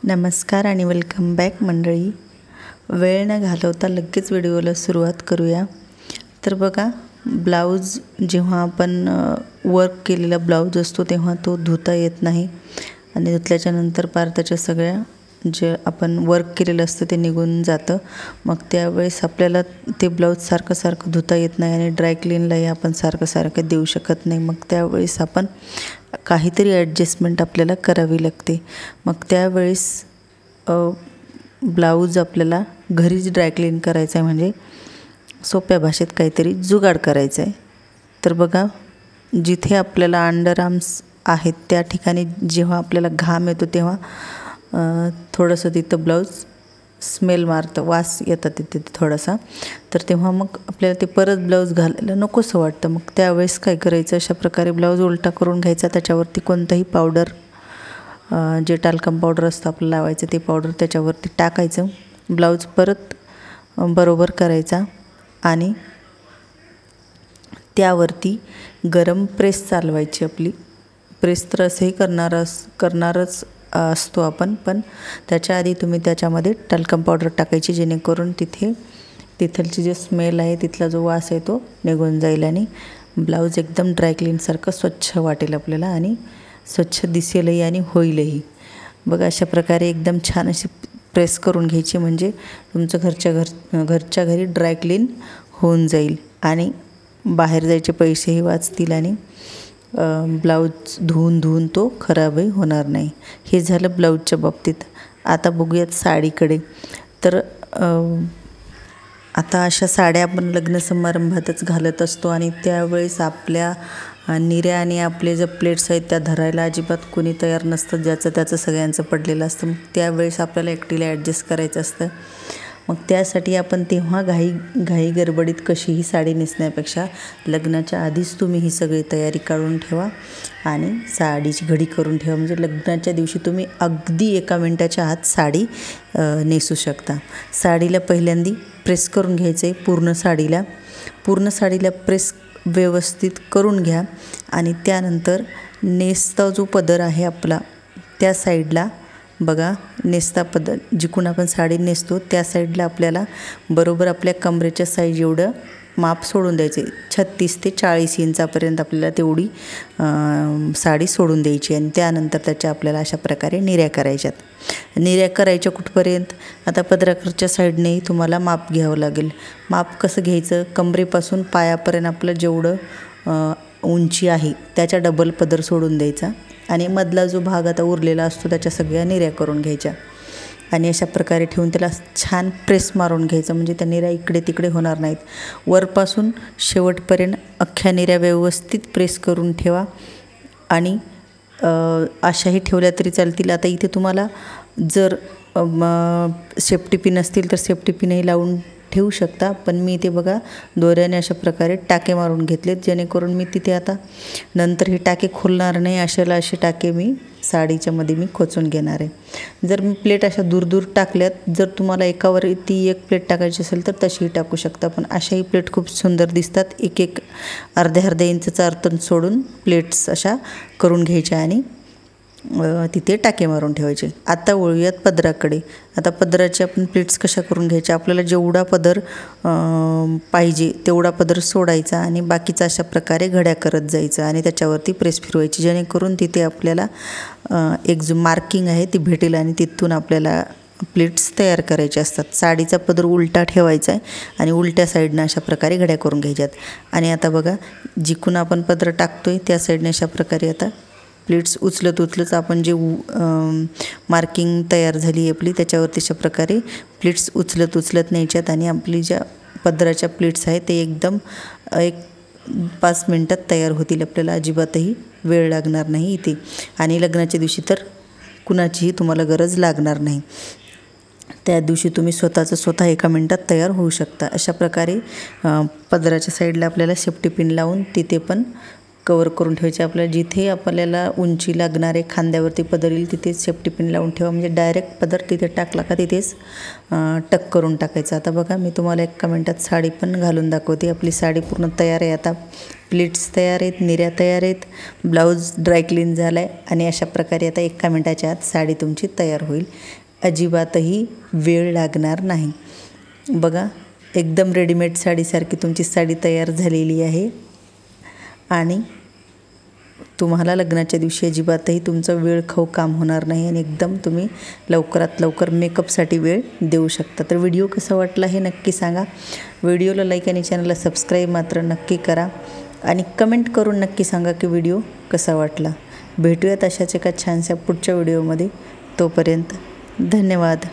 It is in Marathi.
नमस्कार आणि वेलकम बॅक मंडळी. वेळ न घालवता लगेच व्हिडिओला सुरुवात करूया. तर बघा, ब्लाऊज जेव्हा आपण वर्क केलेला ब्लाऊज असतो तेव्हा तो धुता येत नाही आणि धुतल्याच्या नंतर पार त्याच्या सगळ्या जे आपण वर्क केलेलं असतं ते निघून जातं. मग त्यावेळेस आपल्याला ते ब्लाऊज सारखं धुता येत नाही आणि ड्राय क्लीनलाही आपण सारखं देऊ शकत नाही. मग त्यावेळेस आपण काहीतरी ॲडजस्टमेंट आपल्याला करावी लागते. मग त्यावेळेस ब्लाऊज आपल्याला घरीच ड्राय क्लीन करायचं आहे, म्हणजे सोप्या भाषेत काहीतरी जुगाड करायचं आहे. तर बघा, जिथे आपल्याला अंडर आर्म्स आहेत त्या ठिकाणी जेव्हा आपल्याला घाम येतो तेव्हा थोडंसं तिथं ब्लाऊज स्मेल मारतं, वास येतात तिथे थोडासा. तर तेव्हा मग आपल्याला ते परत ब्लाऊज घालायला नकोसं वाटतं. मग त्यावेळेस काय करायचं, अशा प्रकारे ब्लाऊज उलटा करून घ्यायचा. त्याच्यावरती कोणताही पावडर, जे टाल्कम पावडर असतं आपलं लावायचं ते पावडर त्याच्यावरती टाकायचं. ब्लाऊज परत बरोबर करायचा आणि त्यावरती गरम प्रेस चालवायची. आपली प्रेस तर असंही करणारच असतो आपण, पण त्याच्या आधी तुम्ही त्याच्यामध्ये टाल्कम पावडर टाकायची, जेणेकरून तिथलची जे स्मेल आहे, तिथला जो वास आहे तो निघून जाईल आणि ब्लाऊज एकदम ड्राय क्लीनसारखं स्वच्छ वाटेल आपल्याला आणि स्वच्छ दिसेलही आणि होईलही. बघा, अशा प्रकारे एकदम छान अशी प्रेस करून घ्यायची, म्हणजे तुमचं घरच्या घरी ड्राय क्लीन होऊन जाईल आणि बाहेर जायचे पैसेही वाचतील आणि ब्लाऊज धुवून तो खराबही होणार नाही. हे झालं ब्लाऊजच्या बाबतीत. आता बघूयात साडीकडे. तर आता अशा साड्या आपण लग्न समारंभातच घालत असतो आणि त्यावेळेस आपल्या निऱ्या आणि आपले जे प्लेट्स आहेत त्या धरायला अजिबात कोणी तयार नसतं, ज्याचं त्याचं सगळ्यांचं पडलेलं असतं. मग त्यावेळेस आपल्याला एकटीला ॲडजस्ट करायचं असतं. मग त्यासाठी आपण तेव्हा घाई गडबडीत कशीही साडी नेसण्यापेक्षा लग्नाच्या आधीच तुम्ही ही सगळी तयारी काढून ठेवा आणि साडीची घडी करून ठेवा, म्हणजे लग्नाच्या दिवशी तुम्ही अगदी 1 मिनिटाच्या आत साडी नेसू शकता. साडीला पहिल्यांदा प्रेस करून घ्यायचं आहे. पूर्ण साडीला प्रेस व्यवस्थित करून घ्या आणि त्यानंतर नेसता जो पदर आहे आपला त्या साईडला बघा, नेसता पदर जिकडून आपण साडी नेसतो त्या साईडला आपल्याला बरोबर आपल्या कमरेच्या साईज एवढं माप सोडून द्यायचे. 36 ते 40 इंचापर्यंत आपल्याला तेवढी साडी सोडून द्यायची आणि त्यानंतर त्याच्या आपल्याला अशा प्रकारे निऱ्या करायच्यात. निऱ्या करायच्या कुठपर्यंत, आता पदराकडच्या साईडनेही तुम्हाला माप घ्यावं लागेल. माप कसं घ्यायचं, कमरेपासून पायापर्यंत आपलं जेवढं उंची आहे त्याच्या डबल पदर सोडून द्यायचा आणि मधला जो भाग आता उरलेला असतो त्याच्या सगळ्या निऱ्या करून घ्यायच्या आणि अशा प्रकारे ठेवून त्याला छान प्रेस मारून घ्यायचं, म्हणजे त्या निऱ्या इकडे तिकडे होणार नाहीत. वरपासून शेवटपर्यंत अख्ख्या निऱ्या व्यवस्थित प्रेस करून ठेवा आणि अशाही ठेवल्या तरी चालतील. आता इथे तुम्हाला जर सेफ्टी पिन असतील तर सेफ्टी पिनही लावून ठेवू शकता, पण मी इथे बघा दोऱ्याने अशा प्रकारे टाके मारून घेतलेत, जेणेकरून मी तिथे आता नंतर हे टाके खोलणार नाही. असे टाके मी साडीच्या मध्ये मी खोचून घेणार आहे. जर मी प्लेट अशा दूर टाकल्यात, जर तुम्हाला एकावर ती एक प्लेट टाकायची असेल तर तशीही टाकू शकता, पण अशाही प्लेट खूप सुंदर दिसतात. एक अर्ध्या इंचचा अंतर सोडून प्लेट्स अशा करून घ्यायच्या आणि तिथे टाके मारून ठेवायचे. आता वळूयात पदराकडे. आता पदराचे आपण प्लेट्स कशा करून घ्यायच्या, आपल्याला जेवढा पदर पाहिजे तेवढा पदर सोडायचा आणि बाकीचा अशा प्रकारे घड्या करत जायचं आणि त्याच्यावरती प्रेस फिरवायची, जेणेकरून तिथे आपल्याला एक जो मार्किंग आहे ती भेटेल आणि तिथून आपल्याला प्लेट्स तयार करायचे असतात. साडीचा पदर उलटा ठेवायचा आहे आणि उलट्या साईडनं अशा प्रकारे घड्या करून घ्यायच्यात. आणि आता बघा, जिकडून आपण पदर टाकतोय त्या साईडने अशा प्रकारे आता प्लेट्स उचलत आपण जे मार्किंग तयार झाली आहे आपली त्याच्यावरती अशा प्रकारे प्लेट्स उचलत न्यायच्यात आणि आपली ज्या पदराच्या प्लेट्स आहेत ते एकदम 5 मिनटात तयार होतील. आपल्याला अजिबातही वेळ लागणार नाही इथे आणि लग्नाच्या दिवशी तर कुणाचीही तुम्हाला गरज लागणार नाही. त्या दिवशी तुम्ही स्वतः 1 मिनिटात तयार होऊ शकता. अशा प्रकारे पदराच्या साईडला आपल्याला सेफ्टी पिन लावून तिथे पण कवर करून ठेवायचे. आपल्याला जिथे आपल्याला उंची लागणार आहे खांद्यावरती पदर येईल तिथेच सेफ्टी पिन लावून ठेवा. म्हणजे डायरेक्ट पदर तिथे टाकला का तिथेच टक करून टाकायचं. आता बघा मी तुम्हाला एका मिनटात साडी पण घालून दाखवते. आपली साडी पूर्ण तयार आहे. आता प्लीट्स तयार आहेत, निऱ्या तयार आहेत, ब्लाऊज ड्रायक्लीन झाला आहे आणि अशा प्रकारे आता एका मिनटाच्या आत साडी तुमची तयार होईल. अजिबातही वेळ लागणार नाही. बघा एकदम रेडीमेड साडीसारखी तुमची साडी तयार झालेली आहे आणि तुम्हाला लग्नाच्या दिवशी अजिबातही तुमचं वेळ खाऊ काम होणार नाही आणि एकदम तुम्ही लवकरात लवकर मेकअपसाठी वेळ देऊ शकता. तर व्हिडिओ कसा वाटला हे नक्की सांगा. व्हिडिओला लाईक आणि चॅनलला सबस्क्राईब मात्र नक्की करा आणि कमेंट करून नक्की सांगा की व्हिडिओ कसा वाटला. भेटूयात अशाच एका छानशा पुढच्या व्हिडिओमध्ये. तोपर्यंत धन्यवाद.